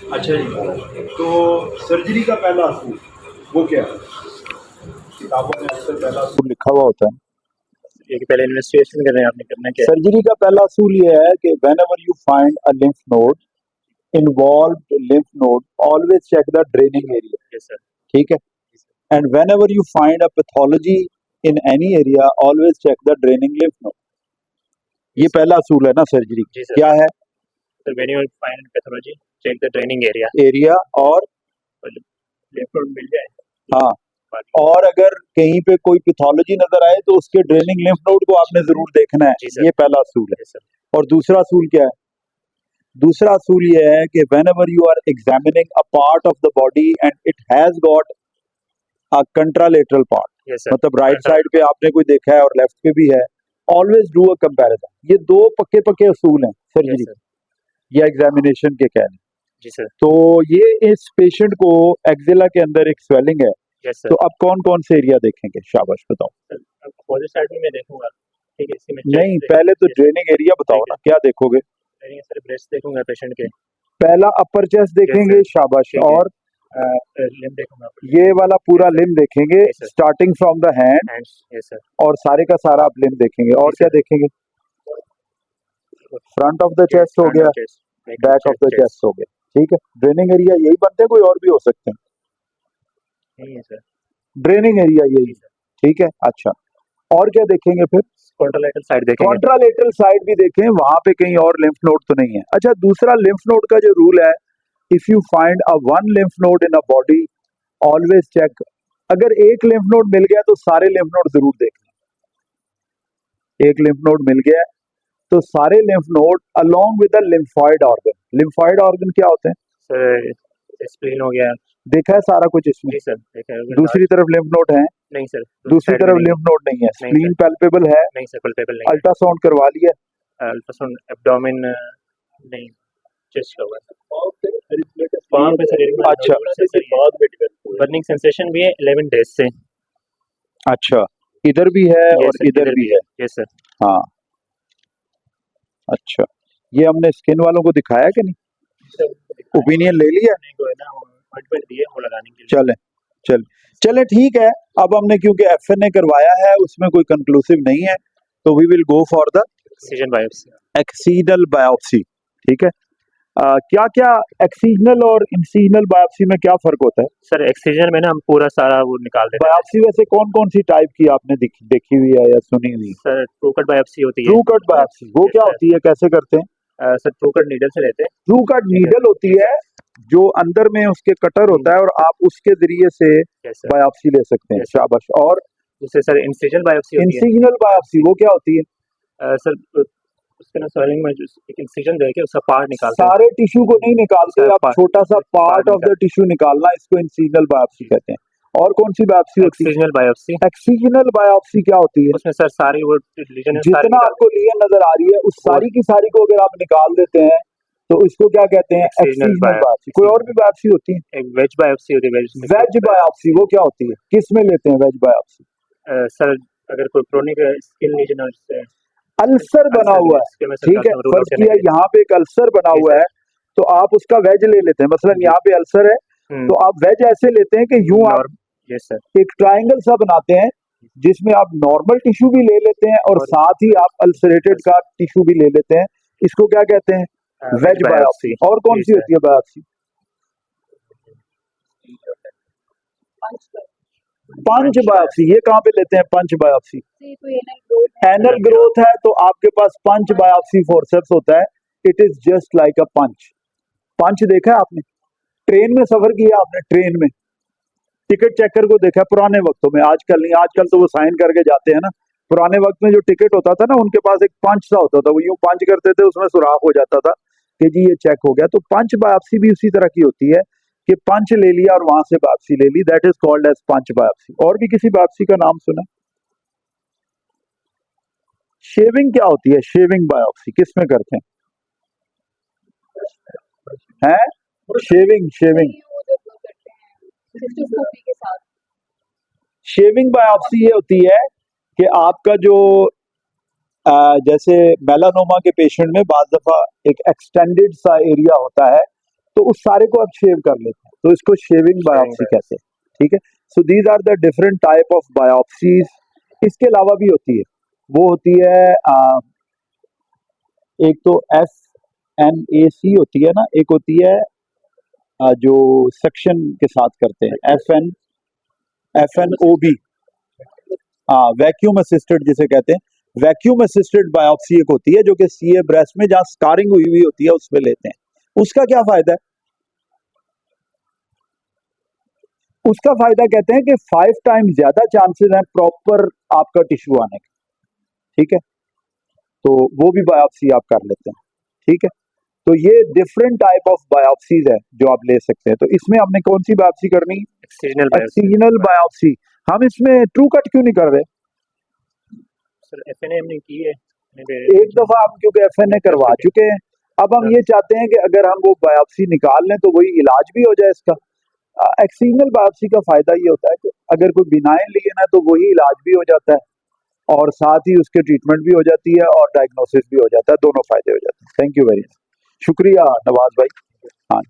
अच्छा जी, तो सर्जरी का पहला असूल वो क्या है? किताबों में अक्सर पहला असूल लिखा हुआ होता है। ये कि पहले इन्वेस्टिगेशन कर रहे हैं, आपने करना क्या है? सर्जरी का पहला असूल ये है कि whenever you find a lymph node, involved lymph node, always check the draining area. Yes sir. ठीक है? And whenever you find a pathology in any area, always check the draining lymph node. ये पहला असूल है ना surgery. जी sir. क्या है? Sir when you find pathology check the draining area. Area और लिम्फ नोड मिल जाए। हाँ, और अगर कहीं पे कोई पैथोलॉजी नजर आए तो उसके ड्रेनिंग लिम्फ नोड को आपने जरूर देखना जी है। सर। ये पहला असूल है। Yes sir. और दूसरा असूल क्या है? दूसरा असूल ये है कि whenever you are examining a part of the body and it has got a contralateral part, yes sir. मतलब राइट साइड पे आपने कोई देखा है और लेफ्ट पे भी है, always do a comparison. ये दो पक्के पक्के असूल हैं यस सर्जरी सर। या एग्जामिनेशन के कह लें। जी सर। तो ये इस पेशेंट को एक्जिला के अंदर एक स्वेलिंग है, यस तो सर। अब कौन कौन से एरिया देखेंगे? शाबाश बताओ। अब अपोजिट साइड में मैं देखूंगा। ठीक है, इसी में नहीं, पहले तो ड्रेनिंग एरिया बताओ ना, क्या देखोगे? सर ब्रेस्ट देखूंगा पेशेंट के। पहला अपर चेस्ट देखेंगे, शाबाश। ठीक है। और लिम्फ देखूंगा। ये वाला पूरा लिम्ब देखेंगे, Yes, sir. Starting from the hand, hands. Yes sir. और सारे का सारा आप लिम्ब देखेंगे। और Yes, क्या sir. देखेंगे? फ्रंट ऑफ द चेस्ट हो गया, बैक ऑफ द चेस्ट हो गया। ठीक है, ड्रेनिंग एरिया यही बनते हैं, कोई और भी हो सकते हैं? नहीं है सर। ड्रेनिंग एरिया यही है। ठीक है, अच्छा। और क्या देखेंगे फिर? कॉन्ट्रालेटरल साइड देखेंगे। कॉन्ट्रालेटरल साइड भी देखें, वहां पे कहीं और लिम्फ नोड तो नहीं है। अच्छा, दूसरा लिम्फ नोड का जो रूल है, if you find a one lymph node in a body, always check. अगर एक लिम्फ नोड मिल गया तो सारे लिम्फ नोड जरूर देखना। एक लिम्फ नोड मिल गया तो सारे lymph node along with the lymphoid organ. Lymphoid organ क्या होते हैं? सर स्प्लीन हो गया। देखा है सारा कुछ इसमें? जी सर देखा है। दूसरी तरफ लिम्फ नोड है? नहीं सर। दूसरी तरफ लिम्फ नोड नहीं है। स्प्लीन पैल्पेबल है? नहीं सर, पल्पेबल नहीं है। अल्ट्रासाउंड करवा लिया? अल्ट्रासाउंड एब्डोमेन नहीं, चेस्ट का हुआ है। पाम पे सर अच्छा। बर्निंग सेंसेशन भी है 11 डेज से। अच्छा, इधर भी है और इधर भी है। Yes sir. हाँ, अच्छा। ये हमने स्किन वालों को दिखाया कि नहीं? ओपिनियन ले लिया? चले चले ठीक है। अब हमने क्योंकि एफएनए करवाया है, उसमें कोई कंक्लूसिव नहीं है, तो we will go for the excision biopsy. Excisional biopsy. ठीक है, क्या क्या एक्सीजनल और इंसीजनल बायोप्सी में क्या फर्क होता है? सर एक्सीजन में ना हम पूरा सारा वो निकाल देते हैं। बायोप्सी वैसे कौन कौन सी टाइप की आपने देखी हुई है या सुनी हुई? सर ट्रू कट बायोप्सी होती है। ट्रू कट बायोप्सी वो क्या होती है, कैसे करते हैं? सर ट्रू कट नीडल से लेते हैं। ट्रू कट नीडल होती है जो अंदर में उसके कटर होता है और आप उसके जरिए से बायोप्सी ले सकते हैं। शाबाश। और दूसरे सर इंसिजनल बायोप्सी होती है। इंसिजनल बायोप्सी वो क्या होती है? सर उसके ना सॉइलिंग में जो एक इंसिजन देके उसका पार्ट निकालते हैं। सारे टिश्यू को नहीं निकालते, आप छोटा सा पार्ट ऑफ द टिश्यू निकालना, इसको इंसिजनल बायोप्सी कहते हैं। और कौन सी बायोप्सी होती है? Excisional biopsy. एक्सीजनल बायोप्सी क्या होती है? उसमें सर सारी वो लीजन जितना आपको लीजन नजर आ रही है उस सारी की सारी को अगर आप निकाल देते हैं तो इसको क्या कहते हैं? Excisional biopsy. कोई और भी बायोप्सी होती है? एक वेज बायोप्सी होती है। वेज बायोप्सी वो क्या होती है, किस में लेते हैं वेज बायोप्सी? सर अगर कोई क्रोनिक स्किन लीजन और अल्सर बना हुआ है, ठीक है, फर्ज किया यहाँ पे एक अल्सर बना हुआ है तो आप उसका वेज ले लेते हैं। मसलन यहाँ पे अल्सर है तो आप वेज ऐसे लेते हैं कि यूं आप एक ट्रायंगल सा बनाते हैं जिसमें आप नॉर्मल टिश्यू भी ले लेते हैं और साथ ही आप अल्सरेटेड का टिश्यू भी ले लेते हैं। इसको क्या कहते हैं? Wedge biopsy. और कौन सी होती है बायोप्सी? पंच बायोप्सी। ये कहाँ पे लेते हैं पंच बायोप्सी? एनल ग्रोथ है तो आपके पास पंच बायोप्सी फोर्सेप्स होता है। It is just like a punch. Punch देखा है आपने? ट्रेन में सफर किया आपने? ट्रेन में टिकट चेकर को देखा है पुराने वक्तों में, आजकल नहीं। आजकल तो वो साइन करके जाते हैं ना। पुराने वक्त में जो टिकट होता था ना, उनके पास एक पंच सा होता था, वो यूं पंच करते थे, उसमें सुराख हो जाता था कि जी ये चेक हो गया। तो पंच बायोप्सी भी उसी तरह की होती है कि पंच ले लिया और वहां से बायोप्सी ले ली, that is called as punch biopsy. और भी किसी बायोप्सी का नाम सुना? शेविंग क्या होती है? शेविंग बायोप्सी किस में करते हैं? शेविंग शेविंग बायोप्सी ये होती है कि आपका जो जैसे मेलानोमा के पेशेंट में बाज दफा एक एक्सटेंडेड सा एरिया होता है तो तो उस सारे को आप शेव कर लेते हैं, तो इसको शेविंग बायोप्सी कहते हैं, ठीक है। So these are the different type of biopsies. इसके अलावा भी होती है, वो होती है एक तो FNAC होती है ना, एक होती है जो सक्शन के साथ करते हैं FNOB, वैक्यूम असिस्टेड जिसे कहते हैं, वैक्यूम असिस्टेड बायोप्सी एक होती है जो कि CA ब्रेस्ट में जहाँ स्कारिंग हुई हुई होती है उसमें लेते हैं। उसका क्या फायदा है? उसका फायदा कहते हैं कि 5 टाइम्स ज्यादा चांसेस हैं प्रॉपर आपका टिश्यू आने के, ठीक है। तो वो भी बायोप्सी आप कर लेते हैं, ठीक है। तो ये डिफरेंट टाइप ऑफ बायोप्सीज है जो आप ले सकते हैं। तो इसमें हमने कौन सी बायोप्सी करनी? एक्ससीजनल बायोप्सी। हम इसमें ट्रू कट क्यों नहीं कर रहे? सर FNA हमने की है एक दफा हम क्योंकि FNA करवा चुके हैं, अब हम ये चाहते हैं कि अगर हम वो बायोप्सी निकाल लें तो वही इलाज भी हो जाए इसका। एक्ससीजनल बायोप्सी का फायदा ये होता है कि अगर कोई बिनाइन लिए ना तो वही इलाज भी हो जाता है और साथ ही उसके ट्रीटमेंट भी हो जाती है और डायग्नोसिस भी हो जाता है, दोनों फायदे हो जाते हैं। थैंक यू वेरी मच, शुक्रिया नवाज भाई। हाँ।